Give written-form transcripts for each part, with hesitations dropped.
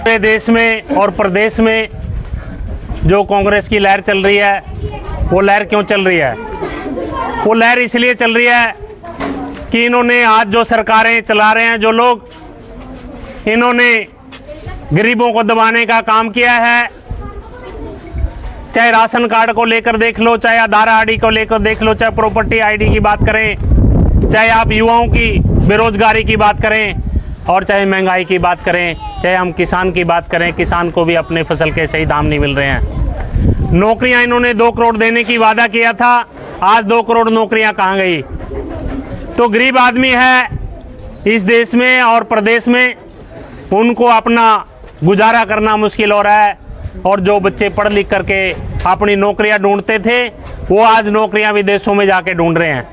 पूरे देश में और प्रदेश में जो कांग्रेस की लहर चल रही है, वो लहर क्यों चल रही है? वो लहर इसलिए चल रही है कि इन्होंने आज जो सरकारें चला रहे हैं, जो लोग, इन्होंने गरीबों को दबाने का काम किया है। चाहे राशन कार्ड को लेकर देख लो, चाहे आधार आईडी को लेकर देख लो, चाहे प्रॉपर्टी आईडी की बात करें, चाहे आप युवाओं की बेरोजगारी की बात करें, और चाहे महंगाई की बात करें, चाहे हम किसान की बात करें, किसान को भी अपने फसल के सही दाम नहीं मिल रहे हैं। नौकरियां इन्होंने 2 करोड़ देने की वादा किया था, आज 2 करोड़ नौकरियां कहाँ गई? तो गरीब आदमी है इस देश में और प्रदेश में, उनको अपना गुजारा करना मुश्किल हो रहा है। और जो बच्चे पढ़ लिख करके अपनी नौकरियां ढूंढते थे, वो आज नौकरियां विदेशों में जाके ढूंढ रहे हैं।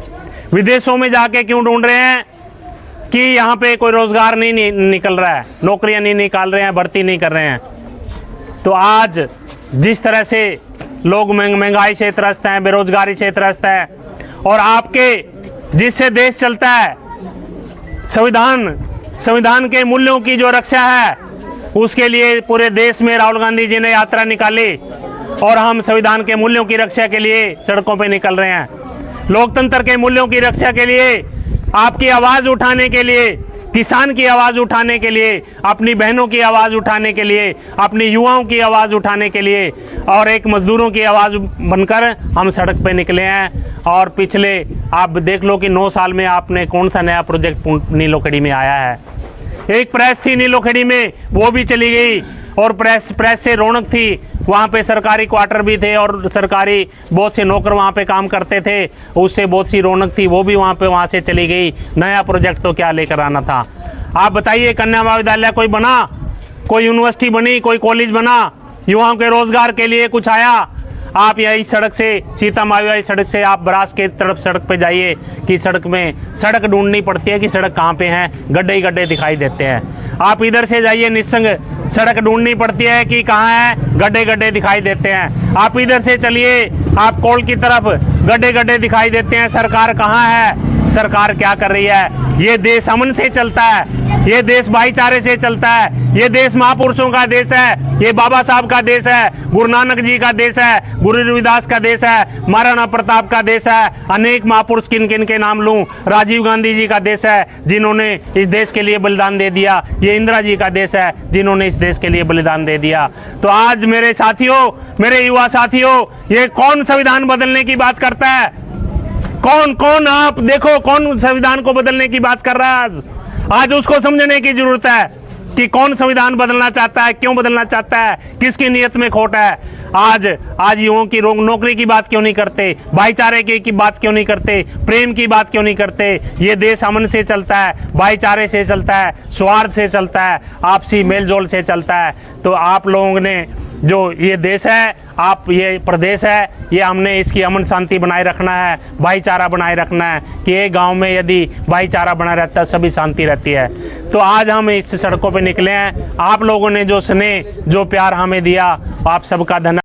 विदेशों में जाके क्यों ढूंढ रहे हैं? कि यहाँ पे कोई रोजगार नहीं निकल रहा है, नौकरियां नहीं निकाल रहे हैं, भर्ती नहीं कर रहे हैं। तो आज जिस तरह से लोग महंगाई से त्रस्त हैं, बेरोजगारी से त्रस्त है, और आपके जिससे देश चलता है, संविधान के मूल्यों की जो रक्षा है, उसके लिए पूरे देश में राहुल गांधी जी ने यात्रा निकाली, और हम संविधान के मूल्यों की रक्षा के लिए सड़कों पे निकल रहे हैं। लोकतंत्र के मूल्यों की रक्षा के लिए, आपकी आवाज उठाने के लिए, किसान की आवाज उठाने के लिए, अपनी बहनों की आवाज उठाने के लिए, अपनी युवाओं की आवाज उठाने के लिए, और एक मजदूरों की आवाज बनकर हम सड़क पे निकले हैं। और पिछले आप देख लो कि 9 साल में आपने कौन सा नया प्रोजेक्ट नीलोखेड़ी में आया है? एक प्रेस थी नीलोखेड़ी में, वो भी चली गई, और प्रेस से रौनक थी। वहाँ पे सरकारी क्वार्टर भी थे और सरकारी बहुत से नौकर वहाँ पे काम करते थे, उससे बहुत सी रौनक थी, वो भी वहाँ से चली गई। नया प्रोजेक्ट तो क्या लेकर आना था? आप बताइए, कन्या महाविद्यालय कोई बना, कोई यूनिवर्सिटी बनी, कोई कॉलेज बना, युवाओं के रोजगार के लिए कुछ आया? आप यही सड़क से, सीता मावी वाली सड़क से आप बरास के तरफ सड़क पे जाइए कि सड़क में सड़क ढूंढनी पड़ती है कि सड़क कहाँ पे है, गड्ढे ही गड्ढे दिखाई देते हैं। आप इधर से जाइए निस्संग, सड़क ढूंढनी पड़ती है कि कहाँ है, गड्ढे गड्ढे दिखाई देते हैं। आप इधर से चलिए, आप कोल की तरफ, गड्ढे गड्ढे दिखाई देते हैं। सरकार कहाँ है? सरकार क्या कर रही है? ये देश अमन से चलता है, ये देश भाईचारे से चलता है, ये देश महापुरुषों का देश है, ये बाबा साहब का देश है, गुरु नानक जी का देश है, गुरु रविदास का देश है, महाराणा प्रताप का देश है। अनेक महापुरुष किन किन के नाम लूं? राजीव गांधी जी का देश है, जिन्होंने इस देश के लिए बलिदान दे दिया। ये इंदिरा जी का देश है, जिन्होंने इस देश के लिए बलिदान दे दिया। तो आज मेरे साथियों, मेरे युवा साथियों, ये कौन संविधान बदलने की बात करता है? कौन आप देखो, कौन संविधान को बदलने की बात कर रहा है? आज उसको समझने की जरूरत है कि कौन संविधान बदलना चाहता है, क्यों बदलना चाहता है, किसकी नीयत में खोट है। आज युवाओं की नौकरी की बात क्यों नहीं करते, भाईचारे की बात क्यों नहीं करते, प्रेम की बात क्यों नहीं करते? ये देश अमन से चलता है, भाईचारे से चलता है, स्वार्थ से चलता है, आपसी मेलजोल से चलता है। तो आप लोगों ने जो ये देश है, आप ये प्रदेश है, ये हमने इसकी अमन शांति बनाए रखना है, भाईचारा बनाए रखना है कि एक गांव में यदि भाईचारा बना रहता है, सभी शांति रहती है। तो आज हम इस सड़कों पे निकले हैं। आप लोगों ने जो स्नेह, जो प्यार हमें दिया, आप सबका धन्यवाद।